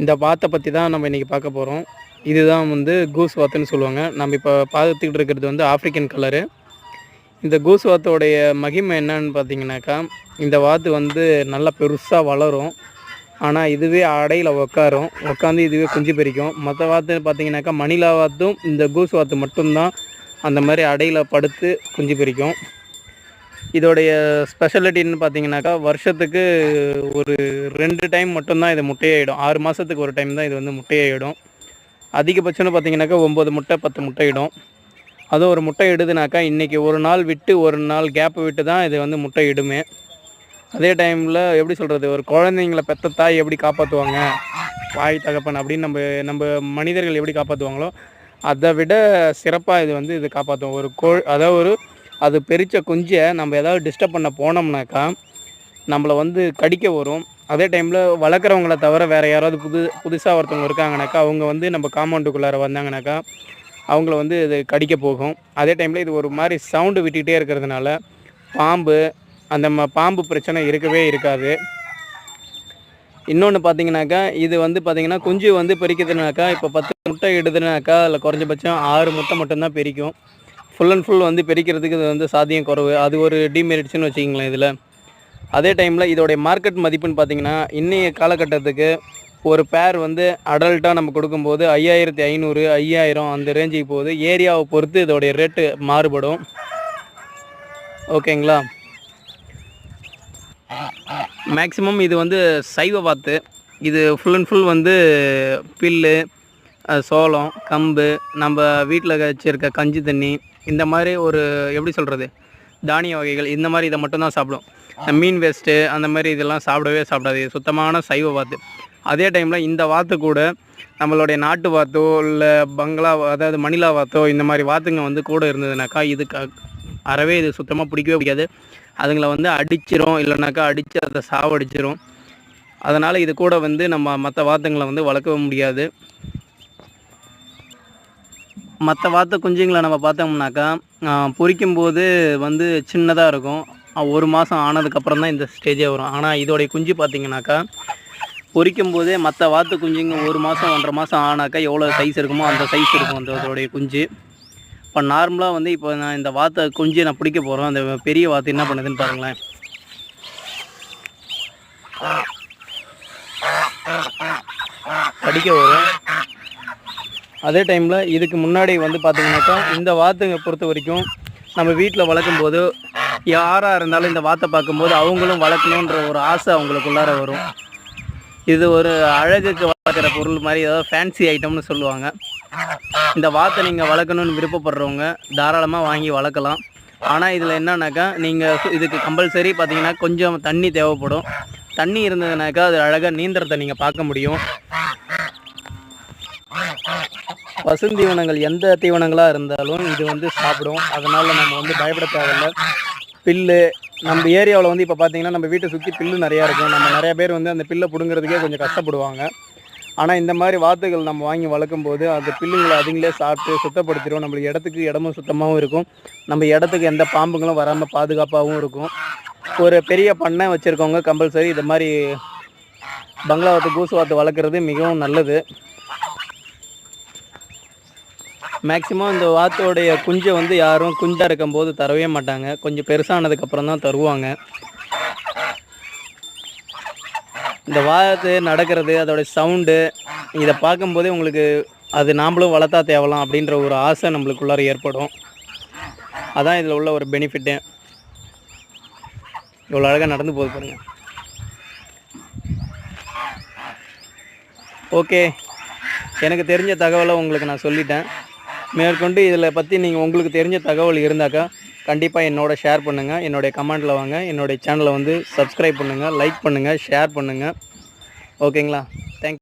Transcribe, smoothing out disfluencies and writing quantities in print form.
இந்த வாத்தை பற்றி தான் நம்ம இன்றைக்கி பார்க்க போகிறோம். இதுதான் வந்து கூஸ் வாத்துன்னு சொல்லுவாங்க. நம்ம இப்போ பார்த்துக்கிட்டு இருக்கிறது வந்து ஆஃப்ரிக்கன் கலரு. இந்த கூஸ் வாத்தோடைய மகிமை என்னன்னு பார்த்தீங்கன்னாக்கா, இந்த வாத்து வந்து நல்லா பெருசாக வளரும். ஆனால் இதுவே அடையில் உட்காந்து இதுவே குஞ்சு பொரிக்கும். மற்ற வாத்து பார்த்தீங்கன்னாக்கா மணிலா வாத்தும் இந்த கூஸ் வாத்து மட்டும்தான் அந்த மாதிரி அடையில் படுத்து குஞ்சு பொரிக்கும். இதோடைய ஸ்பெஷாலிட்டின்னு பார்த்தீங்கன்னாக்கா, வருஷத்துக்கு ஒரு 2 டைம் மட்டும்தான் இது முட்டையிடும். 6 மாதத்துக்கு ஒரு டைம் தான் இது வந்து முட்டையிடும். அதிகபட்சம்னு பார்த்தீங்கன்னாக்கா 9 முட்டை 10 முட்டை இடும். அதுவும் ஒரு முட்டை இடுதுனாக்கா இன்றைக்கி ஒரு நாள் விட்டு ஒரு நாள் கேப்பு விட்டு தான் இது வந்து முட்டை இடுமே. அதே டைமில் எப்படி சொல்கிறது, ஒரு குழந்தைங்களை பெற்ற தாய் எப்படி காப்பாற்றுவாங்க, வாய் தகப்பன் அப்படின்னு நம்ம மனிதர்கள் எப்படி காப்பாற்றுவாங்களோ அதை விட சிறப்பாக இது காப்பாற்றும். அதாவது அது பெரிச்ச குஞ்சை நம்ம ஏதாவது டிஸ்டர்ப் பண்ண போனோம்னாக்கா நம்மளை வந்து கடிக்க வரும். அதே டைமில் வளர்க்குறவங்கள தவிர வேறு யாராவது புதுசாக ஒருத்தவங்க இருக்காங்கனாக்கா அவங்க வந்து நம்ம காம்பவுண்டுக்குள்ளார வந்தாங்கனாக்கா அவங்கள வந்து இது கடிக்க போகும். அதே டைமில் இது ஒரு மாதிரி சவுண்டு விட்டுக்கிட்டே இருக்கிறதுனால பாம்பு பாம்பு பிரச்சனை இருக்கவே இருக்காது. இன்னொன்று பார்த்தீங்கன்னாக்கா, இது வந்து பார்த்திங்கன்னா குஞ்சு வந்து பொரிக்கிறதுனாக்கா இப்போ 10 முட்டை இடுதுனாக்கா அதில் குறைஞ்சபட்சம் 6 முட்டை மட்டும்தான் பொரிக்கும். ஃபுல் அண்ட் ஃபுல் வந்து பொரிக்கிறதுக்கு இது வந்து சாத்தியம் குறைவு. அது ஒரு டிமெரிட்ஸ்னு வச்சுக்கிங்களேன் இதில். அதே டைமில் இதோடைய மார்க்கெட் மதிப்புன்னு பார்த்திங்கன்னா, இன்றைய காலகட்டத்துக்கு ஒரு பேர் வந்து அடல்ட்டாக நம்ம கொடுக்கும்போது 5500 5000 அந்த ரேஞ்சுக்கு போகுது. ஏரியாவை பொறுத்து இதோடைய ரேட்டு மாறுபடும். ஓகேங்களா. மேக்ஸிமம் இது வந்து சைவ வாத்து. இது ஃபுல் அண்ட் ஃபுல் வந்து பில்லு, சோளம், கம்பு, நம்ம வீட்டில் வச்சுருக்க கஞ்சி தண்ணி, இந்த மாதிரி ஒரு எப்படி சொல்கிறது, தானிய வகைகள், இந்த மாதிரி இதை மட்டும்தான் சாப்பிடும். மீன் வேஸ்ட்டு அந்த மாதிரி இதெல்லாம் சாப்பிடாது. சுத்தமான சைவ வாத்து. அதே டைமில் இந்த வாத்து கூட நம்மளுடைய நாட்டு வாத்தோ இல்லை அதாவது மணிலா வாத்தோ இந்த மாதிரி வாத்துங்க வந்து கூட இருந்ததுனாக்கா அறவே இது சுத்தமாக பிடிக்கவே பிடிக்காது. அதுங்களை வந்து அடிச்சிரும், இல்லைனாக்கா அடித்து அதை சாவடிச்சிரும். அதனால் இது கூட வந்து நம்ம மற்ற வாத்துங்களை வந்து வளர்க்க முடியாது. மற்ற வாத்து குஞ்சுங்களை நம்ம பார்த்தோம்னாக்கா பொரிக்கும்போது வந்து சின்னதாக இருக்கும். 1 மாதம் ஆனதுக்கப்புறம் தான் இந்த ஸ்டேஜே வரும். ஆனால் இதோடைய குஞ்சு பார்த்திங்கனாக்கா பொரிக்கும்போதே மற்ற வாத்து குஞ்சுங்க 1 மாதம் 1.5 மாதம் ஆனாக்கா எவ்வளோ சைஸ் இருக்குமோ அந்த சைஸ் இருக்கும் அதோடைய குஞ்சு. இப்போ நார்மலாக வந்து இப்போ நான் இந்த வாத்தை குஞ்சு நான் பிடிக்க போகிறோம். அந்த பெரிய வாத்து என்ன பண்ணுதுன்னு பாருங்களேன். கடிக்க வரும். அதே டைமில் இதுக்கு முன்னாடி வந்து பார்த்திங்கனாக்கா இந்த வாத்துங்க பொறுத்த வரைக்கும் நம்ம வீட்டில் வளர்க்கும்போது யாராக இருந்தாலும் இந்த வாத்தை பார்க்கும்போது அவங்களும் வளர்க்கணுன்ற ஒரு ஆசை அவங்களுக்குள்ளார வரும். இது ஒரு அழகுக்கு வளர்க்குற பொருள் மாதிரி, ஏதாவது ஃபேன்சி ஐட்டம்னு சொல்லுவாங்க. இந்த வாத்தை நீங்கள் வளர்க்கணுன்னு விருப்பப்படுறவங்க தாராளமாக வாங்கி வளர்க்கலாம். ஆனால் இதில் என்னன்னாக்கா நீங்கள் இதுக்கு கம்பல்சரி பார்த்திங்கன்னா கொஞ்சம் தண்ணி தேவைப்படும். தண்ணி இருந்ததுனாக்கா அது அழகாக நீந்திரத்தை நீங்கள் பார்க்க முடியும். பசுந்தீவனங்கள் எந்த தீவனங்களாக இருந்தாலும் இது வந்து சாப்பிடும். அதனால் நம்ம வந்து பயப்பட தேவையில்லை. பில்லு நம்ம ஏரியாவில் வந்து இப்போ பார்த்திங்கன்னா நம்ம வீட்டை சுற்றி பில்லு நிறையா இருக்கும். நம்ம நிறையா பேர் வந்து அந்த பில்லை பிடுங்கிறதுக்கே கொஞ்சம் கஷ்டப்படுவாங்க. ஆனால் இந்த மாதிரி வாத்துகள் நம்ம வாங்கி வளர்க்கும்போது அந்த பில்லுங்களை அதுங்களே சாப்பிட்டு சுத்தப்படுத்திடும். நம்மளுக்கு இடமும் சுத்தமாகவும் இருக்கும். நம்ம இடத்துக்கு எந்த பாம்புங்களும் வராமல் பாதுகாப்பாகவும் இருக்கும். ஒரு பெரிய பண்ணை வச்சுருக்கவங்க கம்பல்சரி இது மாதிரி பங்களா வாத்து கூசு வாத்து வளர்க்குறது மிகவும் நல்லது. மேக்ஸிமம் இந்த வாத்தோடைய குஞ்சை வந்து யாரும் குஞ்சாக இருக்கும்போது தரவே மாட்டாங்க. கொஞ்சம் பெருசானதுக்கப்புறம் தான் தருவாங்க. இந்த வாத்து நடக்கிறது, அதோடைய சவுண்டு, இதை பார்க்கும்போதே உங்களுக்கு அது நாம்ளும் வளர்த்தா தேவலாம் அப்படின்ற ஒரு ஆசை நம்மளுக்குள்ளார ஏற்படும். அதான் இதில் உள்ள ஒரு பெனிஃபிட்டு. இவ்வளோ அழகாக நடந்து போகுது பாருங்கள். ஓகே, எனக்கு தெரிஞ்ச தகவலை உங்களுக்கு நான் சொல்லிட்டேன். மேற்கொண்டு இதில் பற்றி நீங்கள் உங்களுக்கு தெரிஞ்ச தகவல் இருந்தாக்கா கண்டிப்பாக என்னோட ஷேர் பண்ணுங்கள். என்னுடைய கமெண்ட்டில் வாங்க. என்னுடைய சேனலை வந்து சப்ஸ்கிரைப் பண்ணுங்கள், லைக் பண்ணுங்கள், ஷேர் பண்ணுங்கள். ஓகேங்களா.